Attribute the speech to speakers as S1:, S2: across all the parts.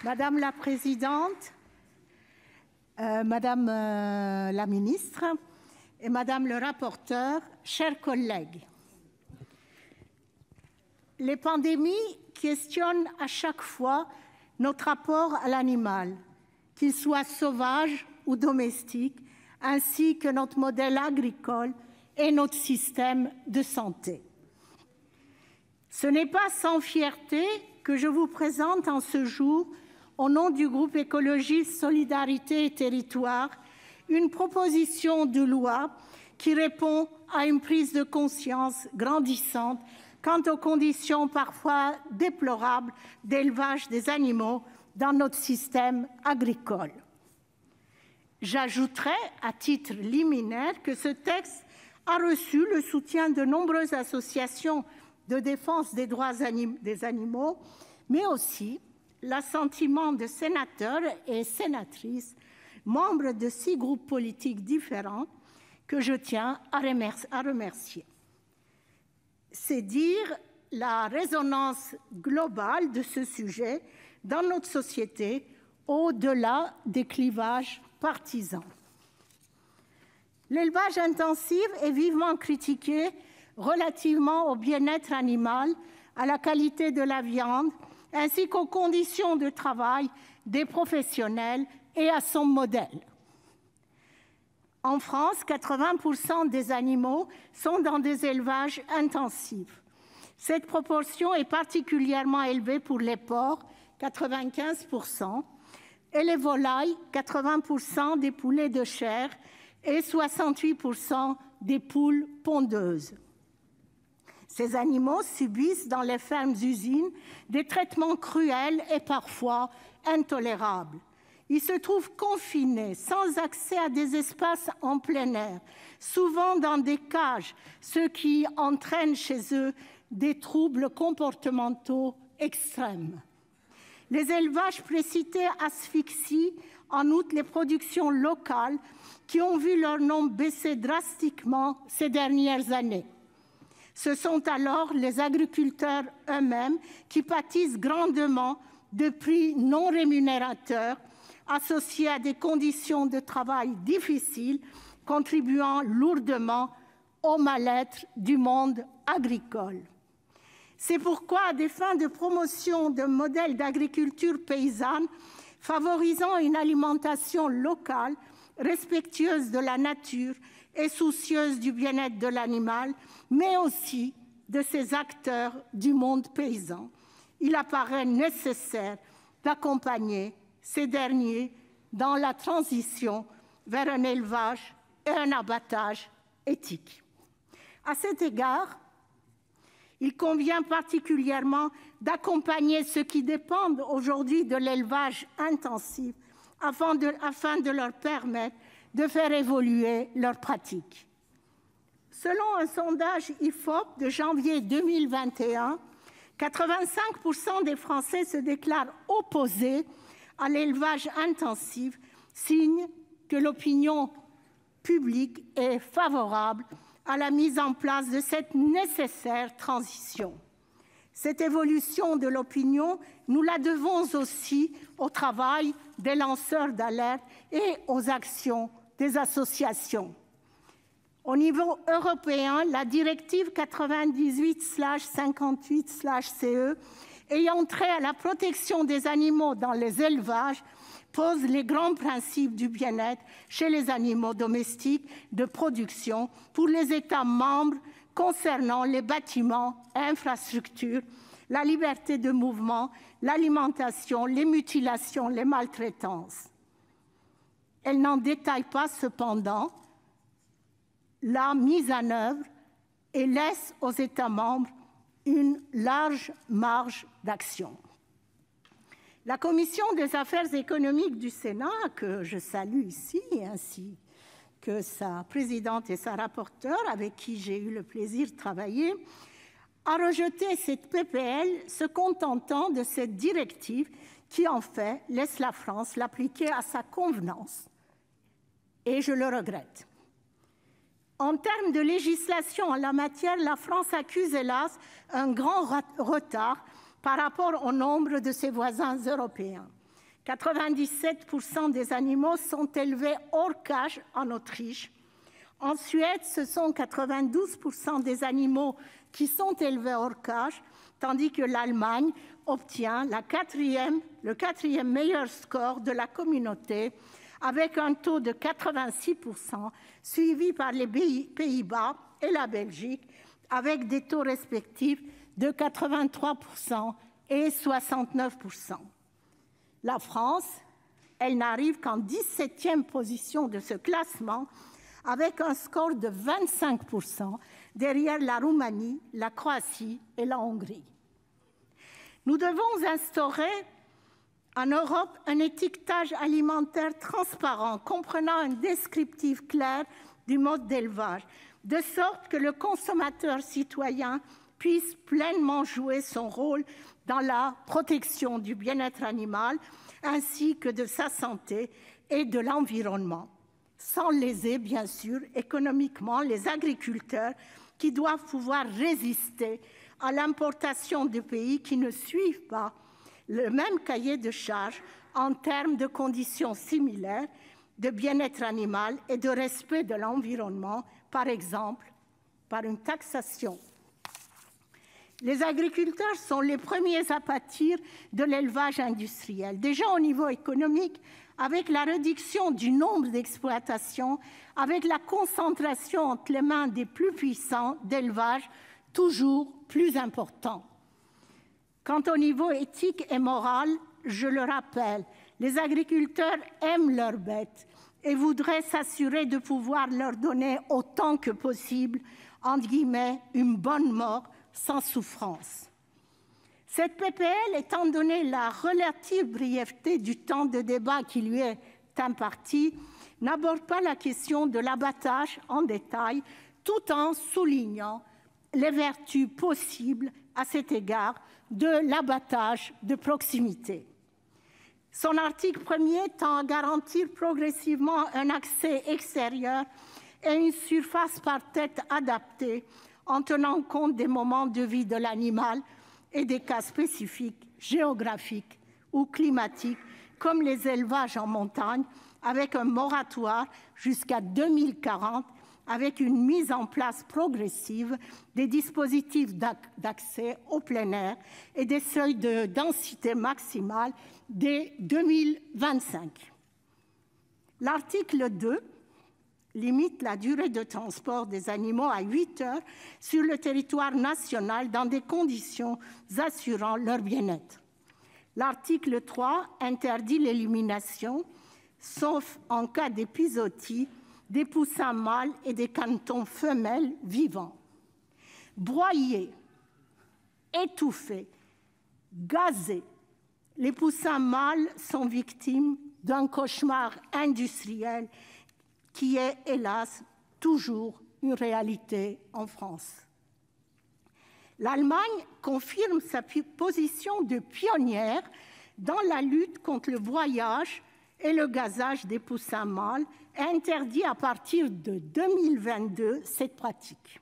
S1: Madame la présidente, Madame la ministre et Madame le rapporteur, chers collègues, les pandémies questionnent à chaque fois notre rapport à l'animal, qu'il soit sauvage ou domestique, ainsi que notre modèle agricole et notre système de santé. Ce n'est pas sans fierté que je vous présente en ce jour, au nom du groupe écologiste Solidarité et Territoires, une proposition de loi qui répond à une prise de conscience grandissante quant aux conditions parfois déplorables d'élevage des animaux dans notre système agricole. J'ajouterai, à titre liminaire, que ce texte a reçu le soutien de nombreuses associations de défense des droits des animaux, mais aussi l'assentiment de sénateurs et sénatrices, membres de 6 groupes politiques différents, que je tiens à remercier. C'est dire la résonance globale de ce sujet dans notre société, au-delà des clivages partisans. L'élevage intensif est vivement critiqué relativement au bien-être animal, à la qualité de la viande, ainsi qu'aux conditions de travail des professionnels et à son modèle. En France, 80% des animaux sont dans des élevages intensifs. Cette proportion est particulièrement élevée pour les porcs, 95%, et les volailles, 80% des poulets de chair et 68% des poules pondeuses. Ces animaux subissent dans les fermes-usines des traitements cruels et parfois intolérables. Ils se trouvent confinés, sans accès à des espaces en plein air, souvent dans des cages, ce qui entraîne chez eux des troubles comportementaux extrêmes. Les élevages précités asphyxient en outre les productions locales qui ont vu leur nombre baisser drastiquement ces dernières années. Ce sont alors les agriculteurs eux-mêmes qui pâtissent grandement de prix non rémunérateurs associés à des conditions de travail difficiles, contribuant lourdement au mal-être du monde agricole. C'est pourquoi, à des fins de promotion d'un modèle d'agriculture paysanne favorisant une alimentation locale, respectueuse de la nature et soucieuse du bien-être de l'animal, mais aussi de ses acteurs du monde paysan, il apparaît nécessaire d'accompagner ces derniers dans la transition vers un élevage et un abattage éthiques. À cet égard, il convient particulièrement d'accompagner ceux qui dépendent aujourd'hui de l'élevage intensif afin de leur permettre de faire évoluer leurs pratiques. Selon un sondage IFOP de janvier 2021, 85% des Français se déclarent opposés à l'élevage intensif, signe que l'opinion publique est favorable à la mise en place de cette nécessaire transition. Cette évolution de l'opinion, nous la devons aussi au travail des lanceurs d'alerte et aux actions des associations. Au niveau européen, la directive 98/58/CE ayant trait à la protection des animaux dans les élevages pose les grands principes du bien-être chez les animaux domestiques de production pour les États membres concernant les bâtiments et infrastructures, la liberté de mouvement, l'alimentation, les mutilations, les maltraitances. Elle n'en détaille pas cependant la mise en œuvre et laisse aux États membres une large marge d'action. La Commission des affaires économiques du Sénat, que je salue ici, ainsi que sa présidente et sa rapporteure, avec qui j'ai eu le plaisir de travailler, a rejeté cette PPL, se contentant de cette directive qui, en fait, laisse la France l'appliquer à sa convenance. Et je le regrette. En termes de législation en la matière, la France accuse, hélas, un grand retard par rapport au nombre de ses voisins européens. 97% des animaux sont élevés hors cage en Autriche. En Suède, ce sont 92% des animaux qui sont élevés hors cage, tandis que l'Allemagne obtient le quatrième meilleur score de la communauté, avec un taux de 86%, suivi par les Pays-Bas et la Belgique, avec des taux respectifs de 83% et 69%. La France, elle n'arrive qu'en 17e position de ce classement, avec un score de 25%, derrière la Roumanie, la Croatie et la Hongrie. Nous devons instaurer en Europe un étiquetage alimentaire transparent, comprenant un descriptif clair du mode d'élevage, de sorte que le consommateur citoyen puisse pleinement jouer son rôle dans la protection du bien-être animal, ainsi que de sa santé et de l'environnement, sans léser, bien sûr, économiquement les agriculteurs qui doivent pouvoir résister à l'importation de pays qui ne suivent pas le même cahier de charges en termes de conditions similaires, de bien-être animal et de respect de l'environnement, par exemple par une taxation. Les agriculteurs sont les premiers à pâtir de l'élevage industriel. Déjà au niveau économique, avec la réduction du nombre d'exploitations, avec la concentration entre les mains des plus puissants d'élevage toujours plus important. Quant au niveau éthique et moral, je le rappelle, les agriculteurs aiment leurs bêtes et voudraient s'assurer de pouvoir leur donner autant que possible, entre guillemets, une bonne mort sans souffrance. Cette PPL, étant donné la relative brièveté du temps de débat qui lui est imparti, n'aborde pas la question de l'abattage en détail, tout en soulignant les vertus possibles à cet égard de l'abattage de proximité. Son article 1er tend à garantir progressivement un accès extérieur et une surface par tête adaptée en tenant compte des moments de vie de l'animal et des cas spécifiques, géographiques ou climatiques, comme les élevages en montagne, avec un moratoire jusqu'à 2040, avec une mise en place progressive des dispositifs d'accès au plein air et des seuils de densité maximale dès 2025. L'article 2 limite la durée de transport des animaux à 8 heures sur le territoire national dans des conditions assurant leur bien-être. L'article 3 interdit l'élimination, sauf en cas d'épizootie, des poussins mâles et des canetons femelles vivants. Broyés, étouffés, gazés, les poussins mâles sont victimes d'un cauchemar industriel qui est, hélas, toujours une réalité en France. L'Allemagne confirme sa position de pionnière dans la lutte contre le broyage et le gazage des poussins mâles et interdit à partir de 2022 cette pratique.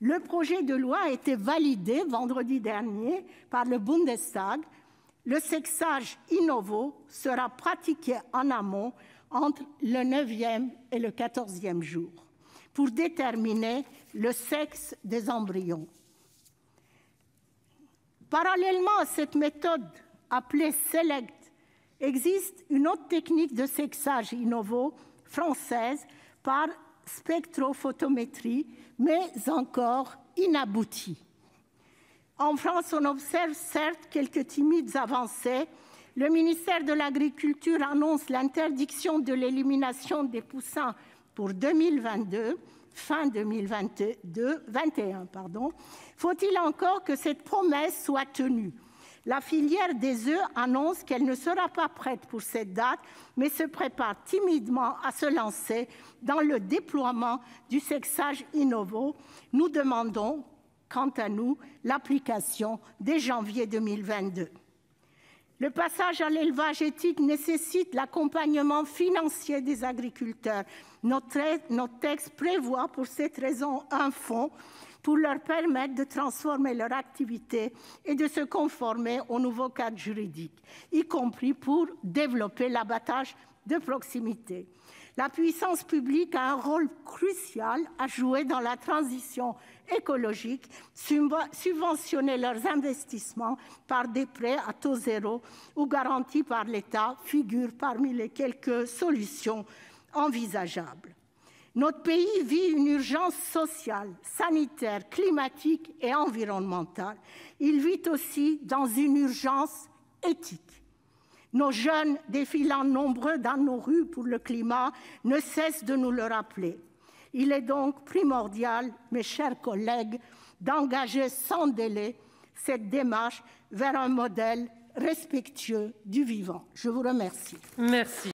S1: Le projet de loi a été validé vendredi dernier par le Bundestag. Le sexage in novo sera pratiqué en amont entre le 9e et le 14e jour pour déterminer le sexe des embryons. Parallèlement à cette méthode appelée SELECT, existe une autre technique de sexage in novo française par spectrophotométrie, mais encore inaboutie. En France, on observe certes quelques timides avancées. Le ministère de l'Agriculture annonce l'interdiction de l'élimination des poussins pour 2022, fin 2021. Faut-il encore que cette promesse soit tenue ? La filière des œufs annonce qu'elle ne sera pas prête pour cette date, mais se prépare timidement à se lancer dans le déploiement du sexage in novo. Nous demandons, quant à nous, l'application dès janvier 2022. Le passage à l'élevage éthique nécessite l'accompagnement financier des agriculteurs. Notre texte prévoit pour cette raison un fonds pour leur permettre de transformer leur activité et de se conformer au nouveau cadre juridique, y compris pour développer l'abattage de proximité. La puissance publique a un rôle crucial à jouer dans la transition écologique. Subventionner leurs investissements par des prêts à taux zéro ou garantis par l'État figure parmi les quelques solutions envisageables. Notre pays vit une urgence sociale, sanitaire, climatique et environnementale. Il vit aussi dans une urgence éthique. Nos jeunes, défilant nombreux dans nos rues pour le climat, ne cessent de nous le rappeler. Il est donc primordial, mes chers collègues, d'engager sans délai cette démarche vers un modèle respectueux du vivant. Je vous remercie.
S2: Merci.